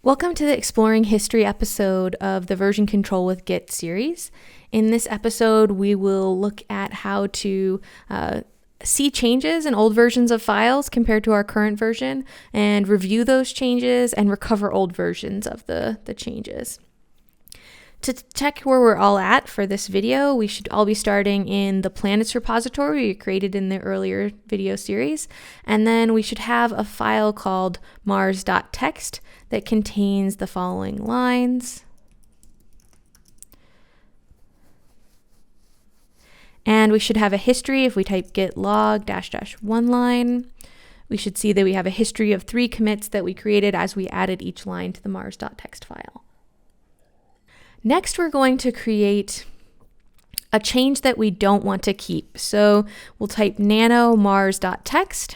Welcome to the Exploring History episode of the Version Control with Git series. In this episode, we will look at how to see changes in old versions of files compared to our current version and review those changes and recover old versions of the changes. To check where we're all at for this video, we should all be starting in the planets repository we created in the earlier video series. And then we should have a file called mars.txt that contains the following lines. And we should have a history. If we type git log --1 line, we should see that we have a history of 3 commits that we created as we added each line to the mars.txt file. Next, we're going to create a change that we don't want to keep. So we'll type nano mars.txt.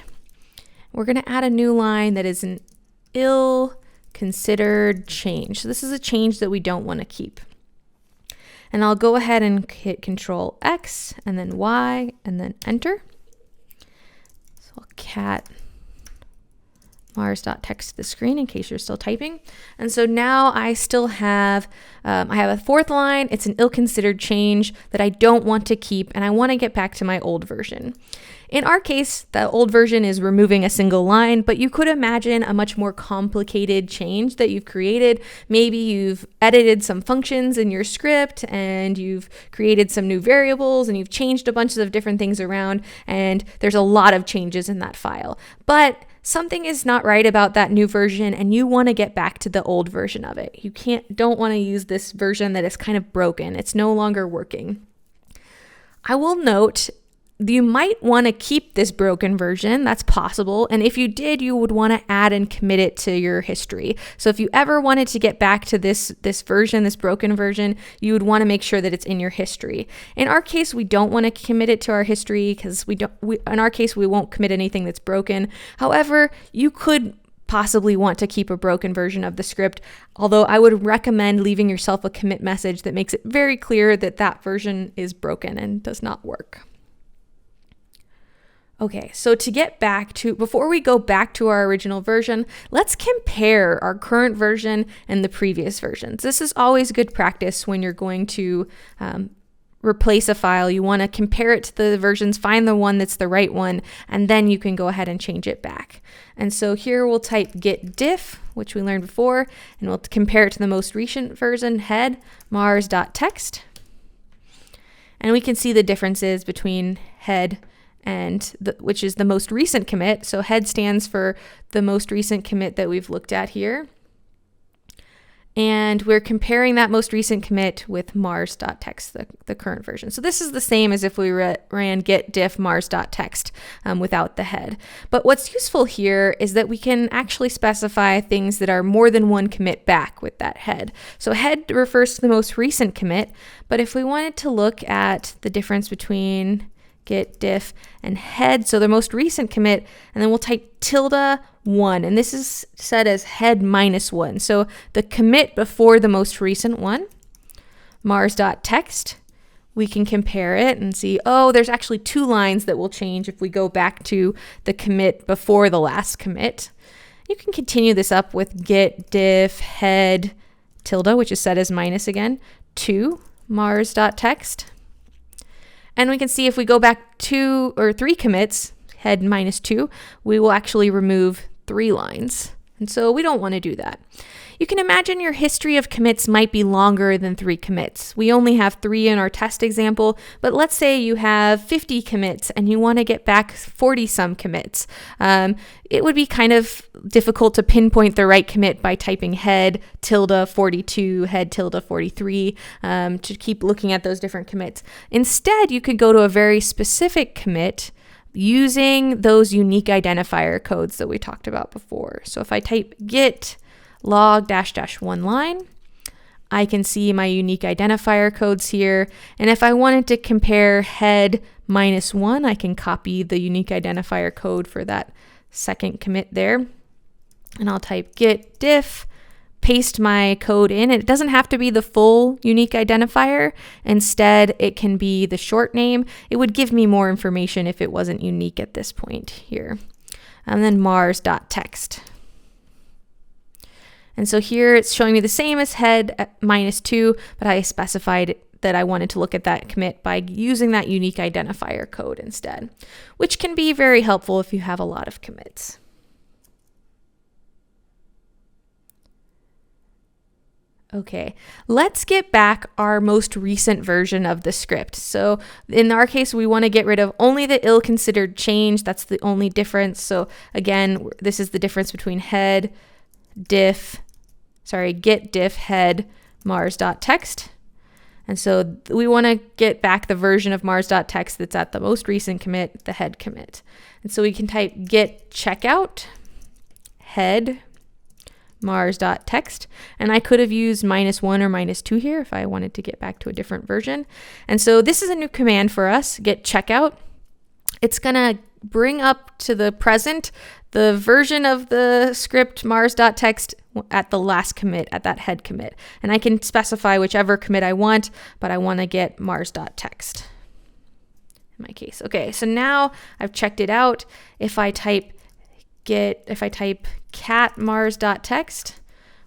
We're going to add a new line that is an ill-considered change. So this is a change that we don't want to keep. And I'll go ahead and hit Control X and then Y and then enter. So I'll cat mars.txt to the screen in case you're still typing. And so now I still have, I have a 4th line. It's an ill-considered change that I don't want to keep, and I want to get back to my old version. In our case, the old version is removing a single line, but you could imagine a much more complicated change that you've created. Maybe you've edited some functions in your script and you've created some new variables and you've changed a bunch of different things around, and there's a lot of changes in that file. But something is not right about that new version and you want to get back to the old version of it. You don't want to use this version that is kind of broken. It's no longer working. I will note you might want to keep this broken version. That's possible. And if you did, you would want to add and commit it to your history. So if you ever wanted to get back to this version, this broken version, you would want to make sure that it's in your history. In our case, we don't want to commit it to our history because in our case, we won't commit anything that's broken. However, you could possibly want to keep a broken version of the script, although I would recommend leaving yourself a commit message that makes it very clear that that version is broken and does not work. Okay, so before we go back to our original version, let's compare our current version and the previous versions. This is always good practice when you're going to replace a file. You want to compare it to the versions, find the one that's the right one, and then you can go ahead and change it back. And so here we'll type Git Diff, which we learned before, and we'll compare it to the most recent version, head mars.txt. And we can see the differences between head and which is the most recent commit. So head stands for the most recent commit that we've looked at here. And we're comparing that most recent commit with mars.txt, the current version. So this is the same as if we ran git diff mars.txt without the head. But what's useful here is that we can actually specify things that are more than one commit back with that head. So head refers to the most recent commit, but if we wanted to look at the difference between git diff and head, so the most recent commit, and then we'll type ~1, and this is set as head -1. So the commit before the most recent one, mars.txt, we can compare it and see, oh, there's actually 2 lines that will change if we go back to the commit before the last commit. You can continue this up with git diff head ~, which is set as minus again, 2 mars.txt. And we can see if we go back 2 or 3 commits, head -2, we will actually remove 3 lines. And so we don't want to do that. You can imagine your history of commits might be longer than 3 commits. We only have 3 in our test example, but let's say you have 50 commits and you want to get back 40-some commits. It would be kind of difficult to pinpoint the right commit by typing head ~42, head ~43 to keep looking at those different commits. Instead, you could go to a very specific commit using those unique identifier codes that we talked about before. So if I type git log --1 line, I can see my unique identifier codes here. And if I wanted to compare head -1, I can copy the unique identifier code for that second commit there. And I'll type git diff, paste my code in. It doesn't have to be the full unique identifier. Instead, it can be the short name. It would give me more information if it wasn't unique at this point here. And then mars.txt. And so here it's showing me the same as head at -2, but I specified that I wanted to look at that commit by using that unique identifier code instead, which can be very helpful if you have a lot of commits. Okay, let's get back our most recent version of the script. So in our case, we want to get rid of only the ill-considered change. That's the only difference. So again, this is the difference between Git Diff head mars.text. And so we want to get back the version of mars.text that's at the most recent commit, the head commit. And so we can type Git Checkout head mars.text, and I could have used -1 or -2 here if I wanted to get back to a different version. And so this is a new command for us, Git Checkout. It's gonna bring up to the present the version of the script mars.text at the last commit, at that head commit. And I can specify whichever commit I want, but I want to get mars.text in my case. Okay, so now I've checked it out. If I type cat mars.text,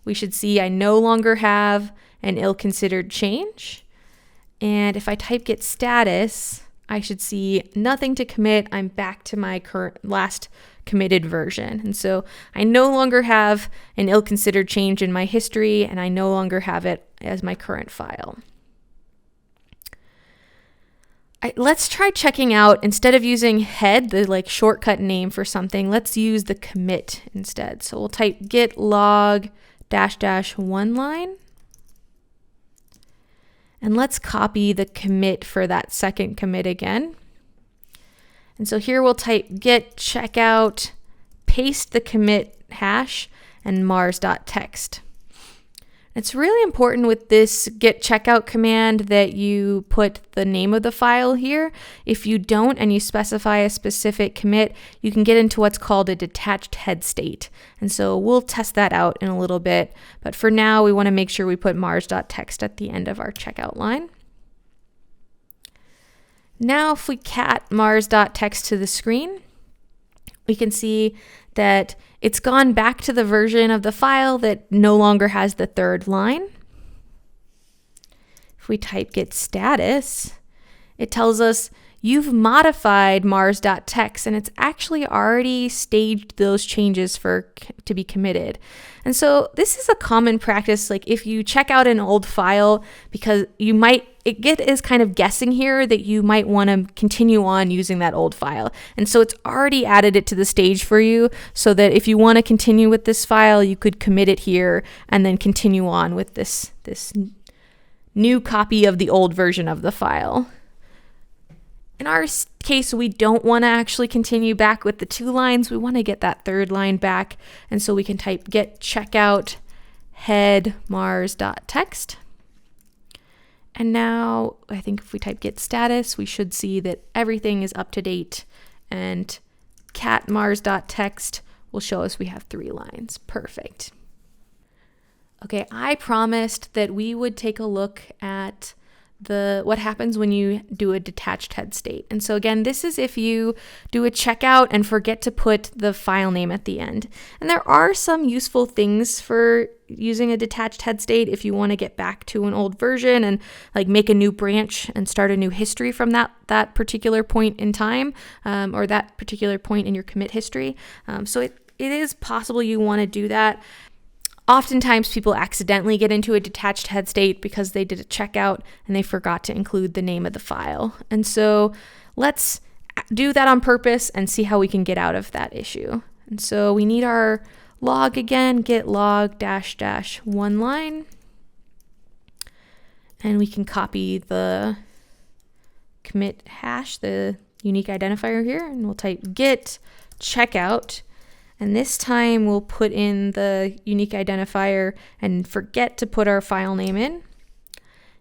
we should see I no longer have an ill-considered change. And if I type git status, I should see nothing to commit. I'm back to my last committed version. And so I no longer have an ill-considered change in my history, and I no longer have it as my current file. Let's try checking out, instead of using head, the shortcut name for something, let's use the commit instead. So we'll type git log --1 line. And let's copy the commit for that second commit again. And so here we'll type git checkout, paste the commit hash, and mars.text. It's really important with this git checkout command that you put the name of the file here. If you don't and you specify a specific commit, you can get into what's called a detached head state. And so we'll test that out in a little bit. But for now, we want to make sure we put mars.text at the end of our checkout line. Now, if we cat mars.text to the screen, we can see that it's gone back to the version of the file that no longer has the third line. If we type git status, it tells us you've modified mars.text, and it's actually already staged those changes to be committed. And so this is a common practice, if you check out an old file, because Git is kind of guessing here that you might want to continue on using that old file. And so it's already added it to the stage for you, so that if you want to continue with this file, you could commit it here and then continue on with this new copy of the old version of the file. In our case, we don't want to actually continue back with the 2 lines. We want to get that third line back. And so we can type git checkout head mars.text. And now I think if we type git status, we should see that everything is up to date, and cat mars.text will show us we have 3 lines. Perfect. Okay, I promised that we would take a look at what happens when you do a detached head state. And so again, this is if you do a checkout and forget to put the file name at the end. And there are some useful things for using a detached head state if you want to get back to an old version and make a new branch and start a new history from that particular point in time, or that particular point in your commit history. So it is possible you want to do that. Oftentimes people accidentally get into a detached head state because they did a checkout and they forgot to include the name of the file. And so let's do that on purpose and see how we can get out of that issue. And so we need our log again, git log --1 line. And we can copy the commit hash, the unique identifier here, and we'll type git checkout. And this time we'll put in the unique identifier and forget to put our file name in.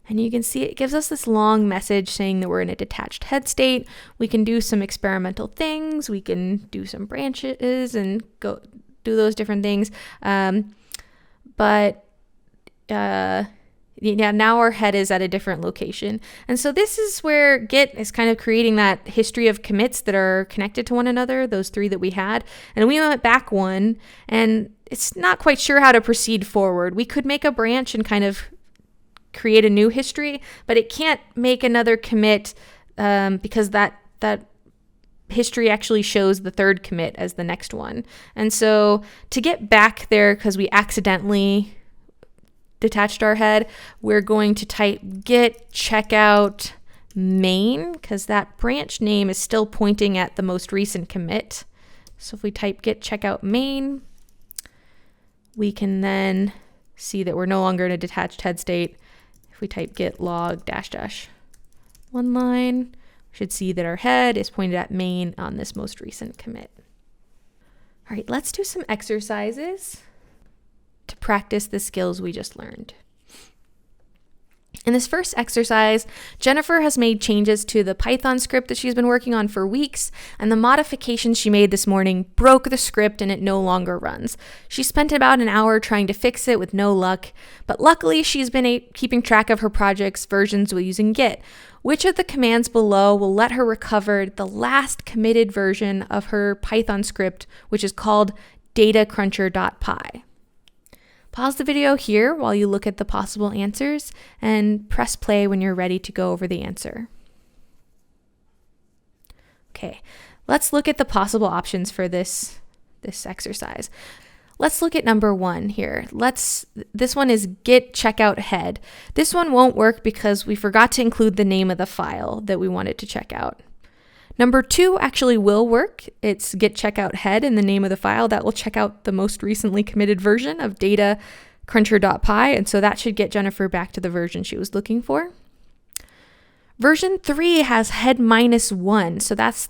And you can see it gives us this long message saying that we're in a detached head state. We can do some experimental things. We can do some branches and go do those different things. But Yeah, now our head is at a different location. And so this is where Git is kind of creating that history of commits that are connected to one another, those 3 that we had. And we went back 1, and it's not quite sure how to proceed forward. We could make a branch and kind of create a new history, but it can't make another commit because that history actually shows the 3rd commit as the next one. And so to get back there, because we accidentally detached our head, we're going to type Git Checkout main, because that branch name is still pointing at the most recent commit. So if we type Git Checkout main, we can then see that we're no longer in a detached head state. If we type git log -- one line, we should see that our head is pointed at main on this most recent commit. All right, let's do some exercises to practice the skills we just learned. In this first exercise, Jennifer has made changes to the Python script that she's been working on for weeks, and the modifications she made this morning broke the script and it no longer runs. She spent about an hour trying to fix it with no luck, but luckily she's been keeping track of her project's versions using Git. Which of the commands below will let her recover the last committed version of her Python script, which is called datacruncher.py? Pause the video here while you look at the possible answers and press play when you're ready to go over the answer. Okay, let's look at the possible options for this exercise. Let's look at number 1 here. This one is Git Checkout head. This one won't work because we forgot to include the name of the file that we wanted to check out. Number 2 actually will work. It's Git Checkout head and the name of the file. That will check out the most recently committed version of datacruncher.py, and so that should get Jennifer back to the version she was looking for. Version 3 has head -1, so that's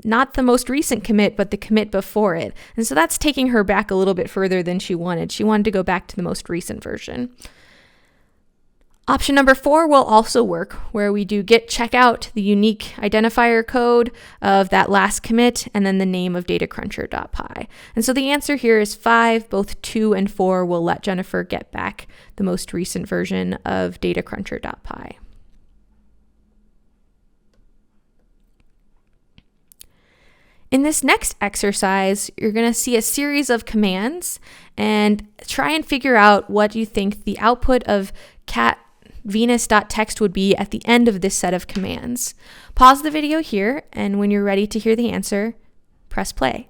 not the most recent commit, but the commit before it. And so that's taking her back a little bit further than she wanted. She wanted to go back to the most recent version. Option number 4 will also work, where we do Git Checkout, the unique identifier code of that last commit, and then the name of datacruncher.py. And so the answer here is 5. Both 2 and 4 will let Jennifer get back the most recent version of datacruncher.py. In this next exercise, you're going to see a series of commands and try and figure out what you think the output of cat venus.text would be at the end of this set of commands. Pause the video here, and when you're ready to hear the answer, press play.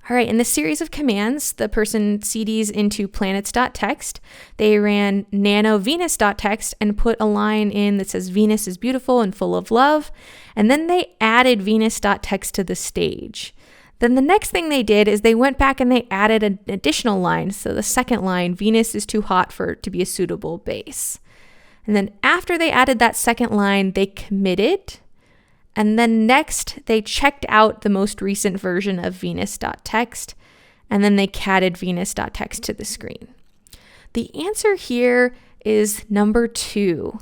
All right, in this series of commands, the person CDs into planets.txt. They ran nano-venus.txt and put a line in that says Venus is beautiful and full of love. And then they added venus.txt to the stage. Then the next thing they did is they went back and they added an additional line. So the second line, Venus is too hot to be a suitable base. And then after they added that second line, they committed. And then next, they checked out the most recent version of venus.txt, and then they catted venus.txt to the screen. The answer here is number 2.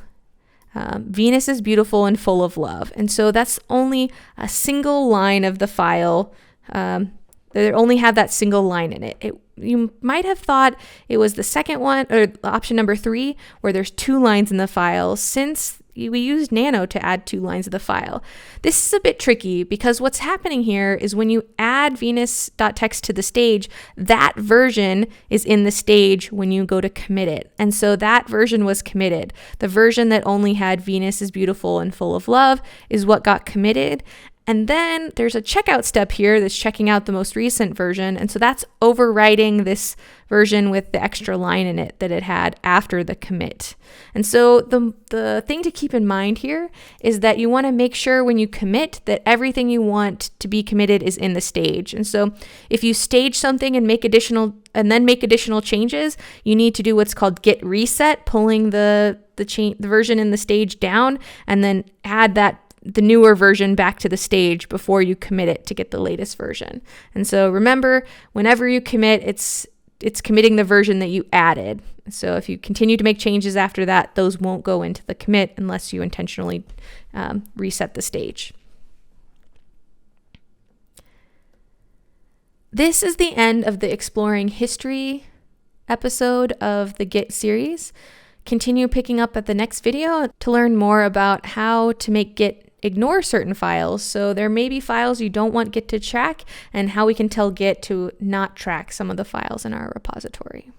Venus is beautiful and full of love. And so that's only a single line of the file. They only have that single line in it. You might have thought it was the second one, or option number 3, where there's 2 lines in the file, since we used nano to add 2 lines of the file. This is a bit tricky because what's happening here is when you add venus.txt to the stage, that version is in the stage when you go to commit it. And so that version was committed. The version that only had Venus is beautiful and full of love is what got committed. And then there's a checkout step here that's checking out the most recent version. And so that's overwriting this version with the extra line in it that it had after the commit. And so the thing to keep in mind here is that you want to make sure when you commit that everything you want to be committed is in the stage. And so if you stage something and make additional changes, you need to do what's called git reset, pulling the version in the stage down, and then add the newer version back to the stage before you commit it to get the latest version. And so remember, whenever you commit, it's committing the version that you added. So if you continue to make changes after that, those won't go into the commit unless you intentionally reset the stage. This is the end of the Exploring History episode of the Git series. Continue picking up at the next video to learn more about how to make Git ignore certain files. So there may be files you don't want Git to track, and how we can tell Git to not track some of the files in our repository.